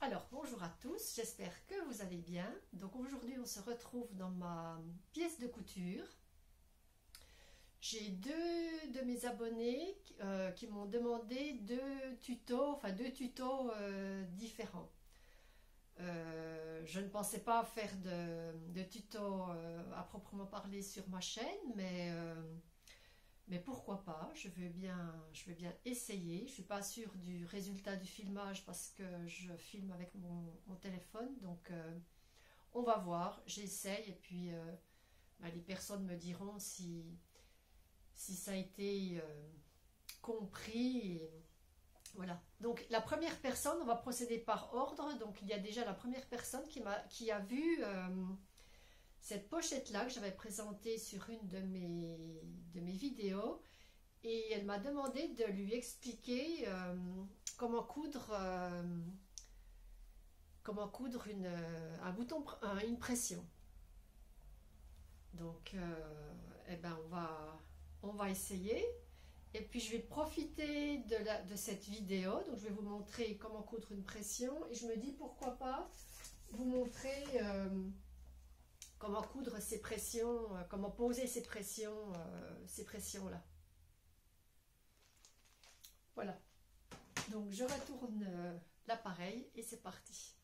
Alors, bonjour à tous, j'espère que vous allez bien. Donc aujourd'hui, on se retrouve dans ma pièce de couture. J'ai deux de mes abonnés qui m'ont demandé deux tutos différents. Je ne pensais pas faire de tutos à proprement parler sur ma chaîne, mais pourquoi pas, je veux bien essayer. Je ne suis pas sûre du résultat du filmage parce que je filme avec mon téléphone, donc on va voir, j'essaye et puis les personnes me diront si ça a été compris. Et voilà. Donc la première personne, on va procéder par ordre. Donc il y a déjà la première personne qui a vu cette pochette-là que j'avais présentée sur une de mes vidéos, et elle m'a demandé de lui expliquer comment coudre un bouton, une pression. Donc on va essayer, et puis je vais profiter de cette vidéo. Donc je vais vous montrer comment coudre une pression, et je me dis pourquoi pas vous montrer comment coudre ces pressions, comment poser ces pressions-là. Voilà. Donc je retourne l'appareil et c'est parti.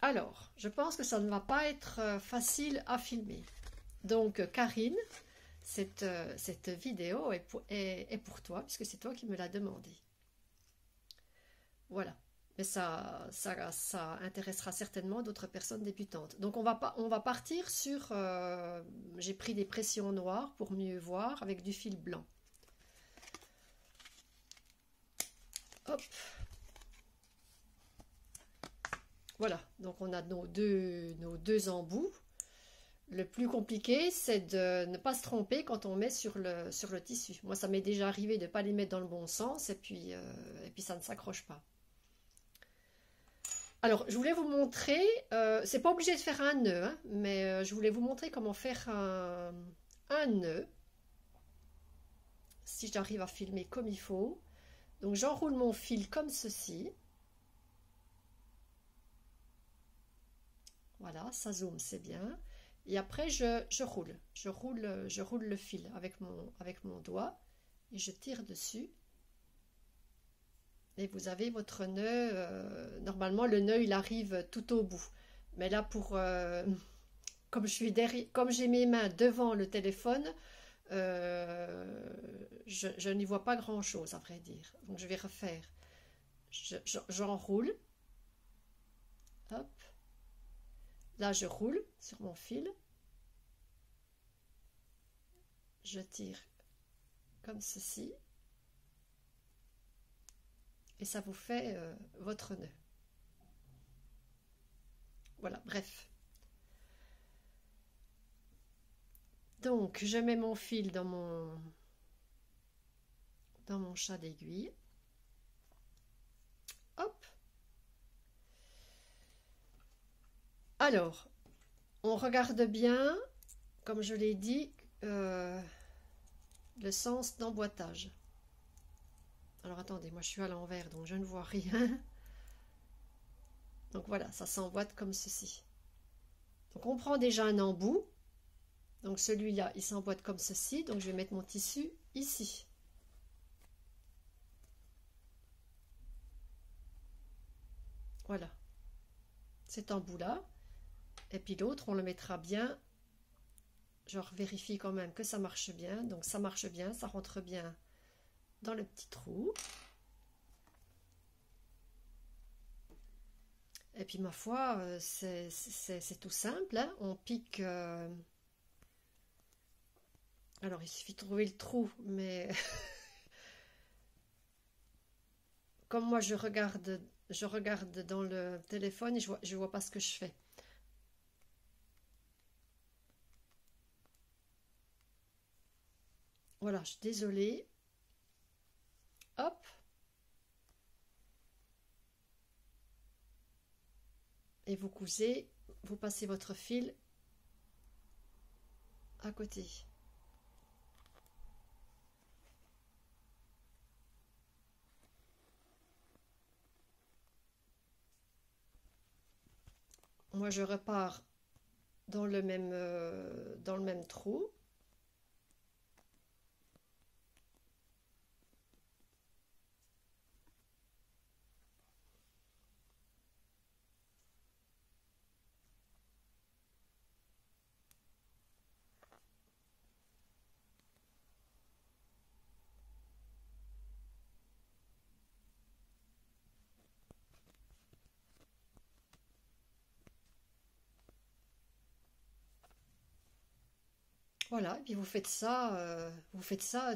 Alors, je pense que ça ne va pas être facile à filmer. Donc Karine, cette vidéo est pour toi, puisque c'est toi qui me l'as demandé. Voilà. Mais ça intéressera certainement d'autres personnes débutantes. Donc on va partir sur... j'ai pris des pressions noires pour mieux voir avec du fil blanc. Hop. Voilà, donc on a nos deux embouts. Le plus compliqué, c'est de ne pas se tromper quand on met sur le tissu. Moi, ça m'est déjà arrivé de ne pas les mettre dans le bon sens, et puis ça ne s'accroche pas. Alors, je voulais vous montrer, c'est pas obligé de faire un nœud, hein, mais je voulais vous montrer comment faire un nœud, si j'arrive à filmer comme il faut. Donc, j'enroule mon fil comme ceci. Voilà, ça zoome, c'est bien. Et après, je roule le fil avec mon doigt, et je tire dessus. Et vous avez votre nœud. Normalement, le nœud, il arrive tout au bout. Mais là, comme j'ai mes mains devant le téléphone, je n'y vois pas grand-chose, à vrai dire. Donc, je vais refaire. J'enroule. Hop. Là, je roule sur mon fil. Je tire comme ceci. Et ça vous fait votre nœud. Voilà, bref. Donc, je mets mon fil dans mon chat d'aiguille. Hop. Alors, on regarde bien, comme je l'ai dit, le sens d'emboîtage. Alors attendez, moi je suis à l'envers, donc je ne vois rien. Donc voilà, ça s'emboîte comme ceci. Donc on prend déjà un embout. Donc celui-là, il s'emboîte comme ceci. Donc je vais mettre mon tissu ici. Voilà. Cet embout-là. Et puis l'autre, on le mettra bien. Je vérifie quand même que ça marche bien. Donc ça marche bien, ça rentre bien dans le petit trou. Et puis ma foi, c'est tout simple, hein. On pique. Alors il suffit de trouver le trou, mais comme moi je regarde dans le téléphone et je vois pas ce que je fais. Voilà, je suis désolée. Hop. Et vous cousez, vous passez votre fil à côté. Moi, je repars dans le même trou. Voilà, et puis vous faites ça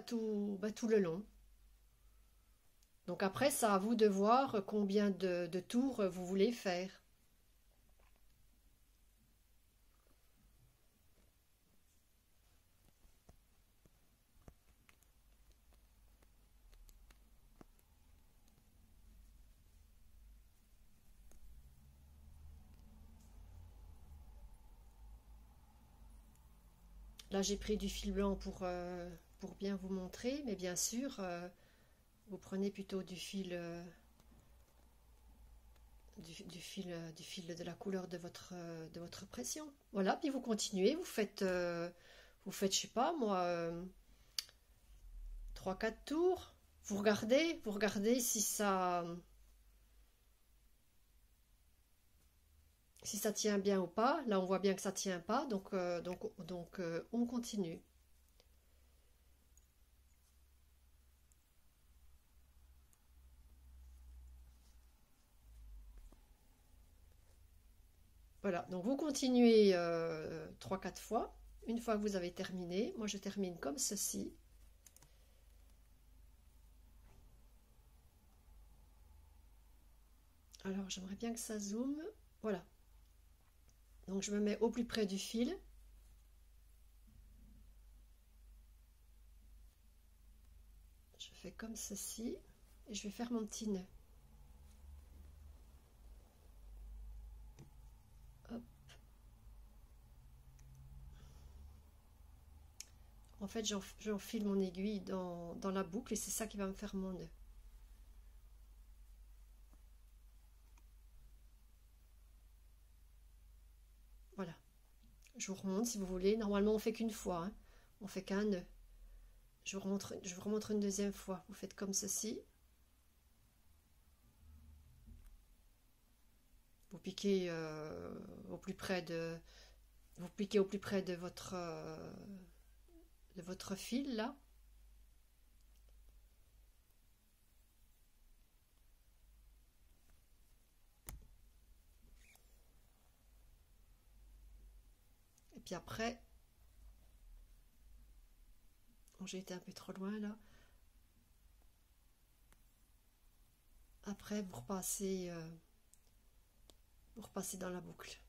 tout, bah, tout le long. Donc après, c'est à vous de voir combien de tours vous voulez faire. Là, j'ai pris du fil blanc pour bien vous montrer, mais bien sûr, vous prenez plutôt du fil de la couleur de votre pression. Voilà, puis vous continuez, vous faites, je sais pas moi, 3-4 tours. Vous regardez si ça tient bien ou pas. Là, on voit bien que ça tient pas, donc on continue. Voilà, donc vous continuez 3-4 fois. Une fois que vous avez terminé, moi je termine comme ceci. Alors j'aimerais bien que ça zoome. Voilà. Donc je me mets au plus près du fil. Je fais comme ceci. Et je vais faire mon petit nœud. Hop. En fait, j'enfile mon aiguille dans la boucle et c'est ça qui va me faire mon nœud. Voilà. Je vous remonte si vous voulez. Normalement, on fait qu'une fois, hein. On fait qu'un nœud. Je vous remontre une deuxième fois. Vous faites comme ceci. Vous piquez au plus près de vous piquez au plus près de votre fil là. Et puis après, j'ai été un peu trop loin là. Après, vous repassez dans la boucle.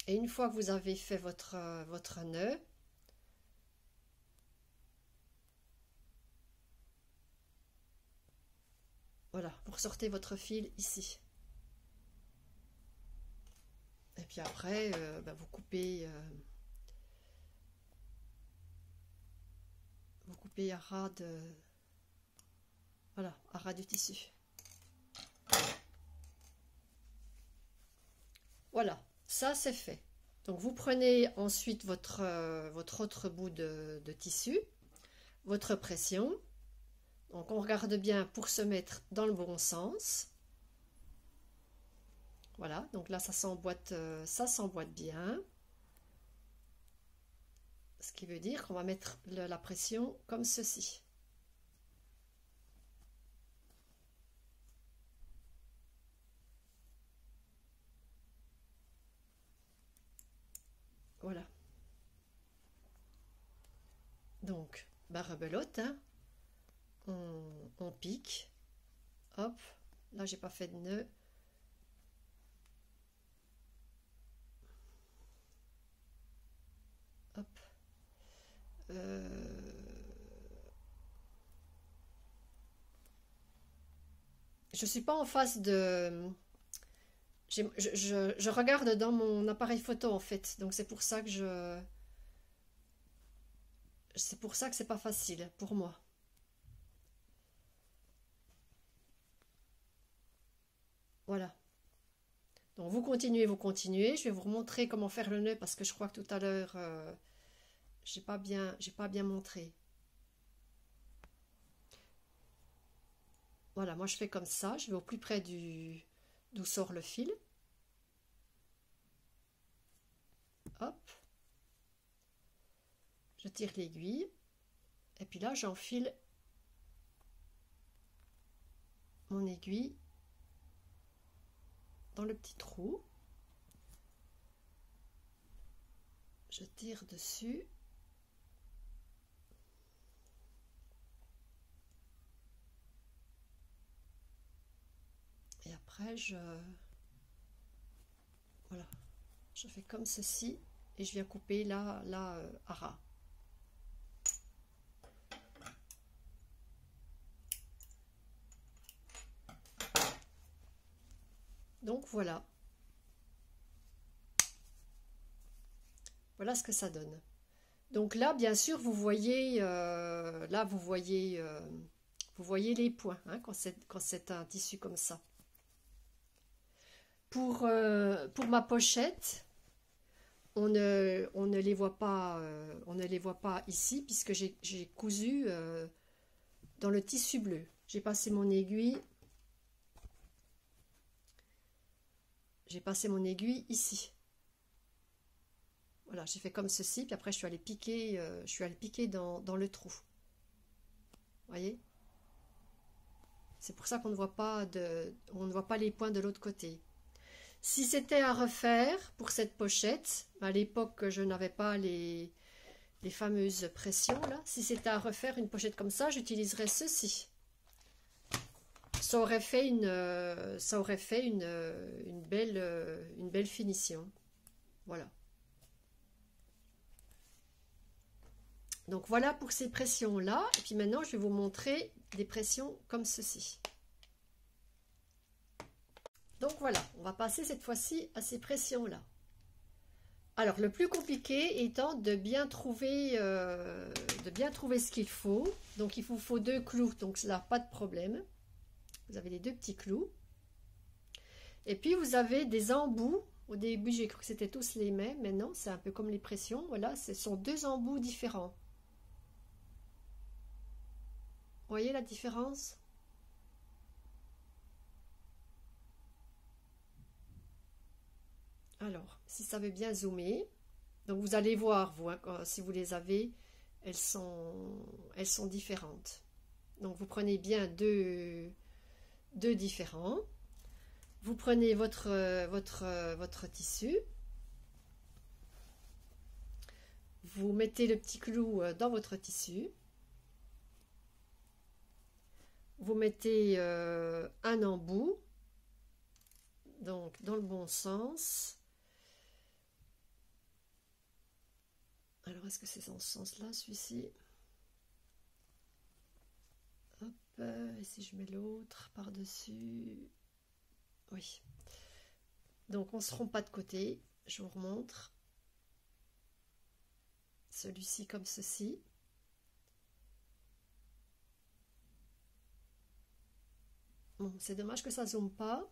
Et une fois que vous avez fait votre nœud, voilà, vous ressortez votre fil ici. Et puis après, bah, vous coupez à ras voilà, à ras du tissu. Voilà, ça c'est fait. Donc vous prenez ensuite votre autre bout de tissu, votre pression. Donc on regarde bien pour se mettre dans le bon sens. Voilà, donc là ça s'emboîte bien. Ce qui veut dire qu'on va mettre la pression comme ceci. Voilà. Donc, bah rebelote, hein. On pique. Hop, là j'ai pas fait de nœud. Hop. je suis pas en face de... je regarde dans mon appareil photo en fait, donc c'est pour ça que c'est pour ça que c'est pas facile pour moi. Voilà. Donc vous continuez, vous continuez. Je vais vous remontrer comment faire le nœud parce que je crois que tout à l'heure j'ai pas bien montré. Voilà, moi je fais comme ça. Je vais au plus près d'où sort le fil. Hop. Je tire l'aiguille. Et puis là, j'enfile mon aiguille dans le petit trou. Je tire dessus. Et après, voilà, je fais comme ceci et je viens couper la à ras. Donc voilà. Voilà ce que ça donne. Donc là, bien sûr, vous voyez, vous voyez les points hein, quand c'est un tissu comme ça. Pour ma pochette, on ne les voit pas, ici puisque j'ai cousu dans le tissu bleu. J'ai passé mon aiguille. J'ai passé mon aiguille ici. Voilà, j'ai fait comme ceci, puis après je suis allée piquer, dans le trou. Vous voyez? C'est pour ça qu'on ne voit pas on ne voit pas les points de l'autre côté. Si c'était à refaire pour cette pochette, à l'époque je n'avais pas les fameuses pressions là. Si c'était à refaire une pochette comme ça, j'utiliserais ceci. Ça aurait fait une belle finition. Voilà. Donc voilà pour ces pressions-là. Et puis maintenant, je vais vous montrer des pressions comme ceci. Donc voilà, on va passer cette fois-ci à ces pressions-là. Alors, le plus compliqué étant de bien trouver ce qu'il faut. Donc, il vous faut 2 clous. Donc là, pas de problème. Vous avez les 2 petits clous. Et puis, vous avez des embouts. Au début, j'ai cru que c'était tous les mêmes. Mais non, c'est un peu comme les pressions. Voilà, ce sont 2 embouts différents. Vous voyez la différence? Alors, si ça veut bien zoomer, donc vous allez voir, vous, hein, si vous les avez, elles sont différentes. Donc vous prenez bien deux différents. Vous prenez votre tissu. Vous mettez le petit clou dans votre tissu. Vous mettez un embout, donc dans le bon sens. Alors, est-ce que c'est dans ce sens-là, celui-ci? Hop, et si je mets l'autre par-dessus? Oui. Donc, on ne se trompe pas de côté. Je vous remontre. Celui-ci comme ceci. Bon, c'est dommage que ça ne zoome pas.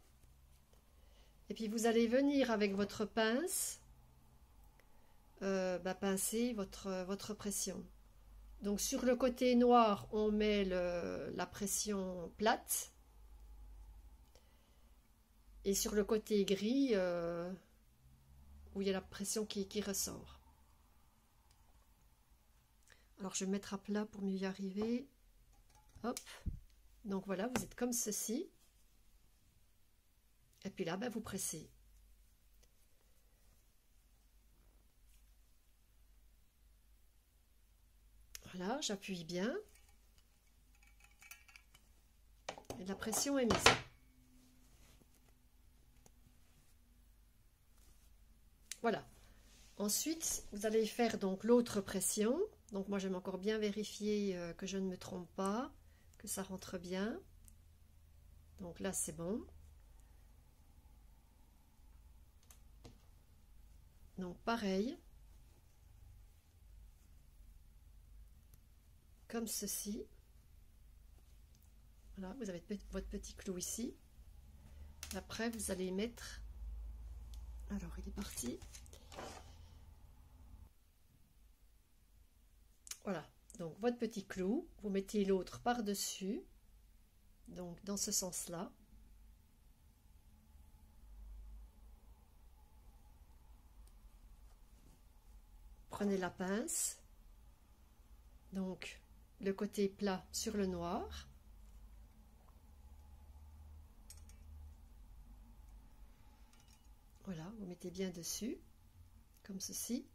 Et puis, vous allez venir avec votre pince pincer votre pression. Donc sur le côté noir, on met la pression plate. Et sur le côté gris, où il y a la pression qui ressort. Alors je vais mettre à plat pour mieux y arriver. Hop. Donc voilà, vous êtes comme ceci. Et puis là, vous pressez. Voilà, j'appuie bien. Et la pression est mise. Voilà. Ensuite, vous allez faire donc l'autre pression. Donc moi, j'aime encore bien vérifier que je ne me trompe pas, que ça rentre bien. Donc là c'est bon. Donc pareil, comme ceci. Voilà, vous avez votre petit clou ici. Après vous allez mettre, alors il est parti. Voilà, donc votre petit clou, vous mettez l'autre par-dessus, donc dans ce sens-là. Prenez la pince, donc le côté plat sur le noir. Voilà, vous mettez bien dessus, comme ceci.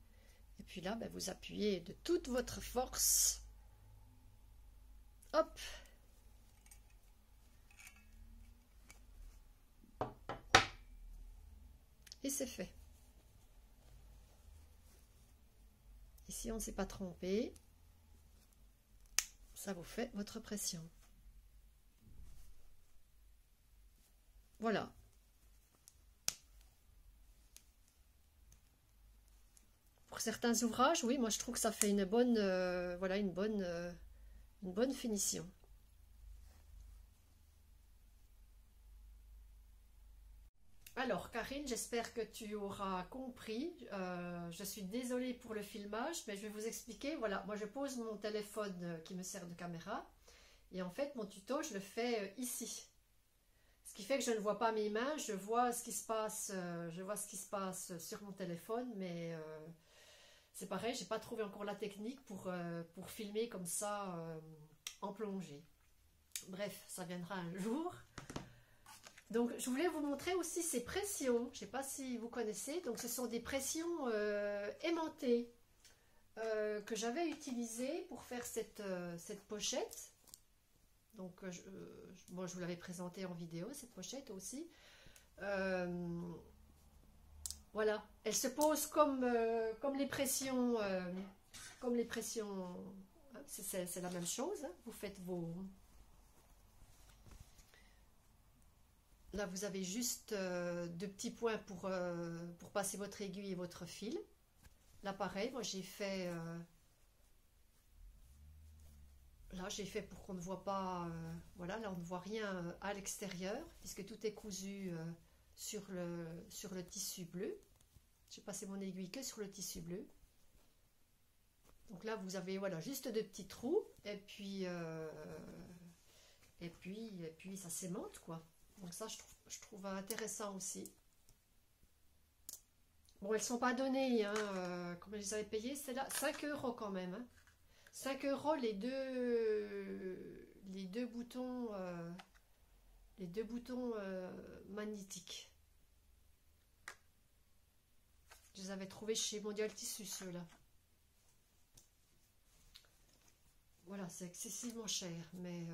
Et puis là, ben, vous appuyez de toute votre force. Hop! Et c'est fait. Ici, on ne s'est pas trompé. Ça vous fait votre pression. Voilà. Pour certains ouvrages, oui, moi je trouve que ça fait une bonne, voilà, une bonne finition. Alors Karine, j'espère que tu auras compris. Je suis désolée pour le filmage, mais je vais vous expliquer. Voilà, moi je pose mon téléphone qui me sert de caméra, et en fait mon tuto je le fais ici. Ce qui fait que je ne vois pas mes mains, je vois ce qui se passe, sur mon téléphone, mais c'est pareil, j'ai pas trouvé encore la technique pour filmer comme ça en plongée. Bref, ça viendra un jour. Donc je voulais vous montrer aussi ces pressions, je ne sais pas si vous connaissez, donc ce sont des pressions aimantées que j'avais utilisées pour faire cette pochette. Donc bon, je vous l'avais présentée en vidéo, cette pochette aussi. Voilà, elle se pose comme les pressions, c'est la même chose, hein. Vous faites vos... Là, vous avez juste deux petits points pour passer votre aiguille et votre fil. Là, pareil, moi j'ai fait... là, j'ai fait pour qu'on ne voit pas... voilà, là, on ne voit rien à l'extérieur, puisque tout est cousu sur le tissu bleu. J'ai passé mon aiguille que sur le tissu bleu. Donc là, vous avez, voilà, juste deux petits trous, et puis ça s'aimante, quoi. Donc ça, je trouve intéressant aussi. Bon, elles ne sont pas données, hein, comme je les avais payées, c'est là 5 € quand même. Hein. 5 € les deux boutons, magnétiques. Je les avais trouvés chez Mondial Tissu, ceux-là. Voilà, c'est excessivement cher, mais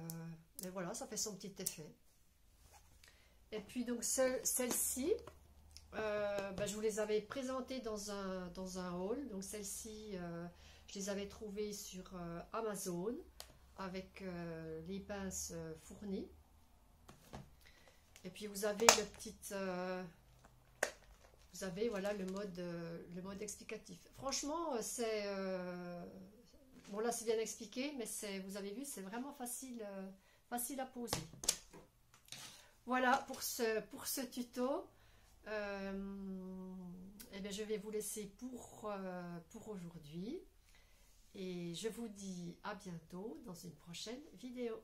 voilà, ça fait son petit effet. Et puis donc celles-ci, je vous les avais présentées dans un haul. Donc celles-ci, je les avais trouvées sur Amazon avec les pinces fournies. Et puis vous avez vous avez voilà le mode explicatif. Franchement, c'est bon là c'est bien expliqué, mais vous avez vu, c'est vraiment facile à poser. Voilà pour ce tuto. Eh bien, je vais vous laisser pour aujourd'hui. Et je vous dis à bientôt dans une prochaine vidéo.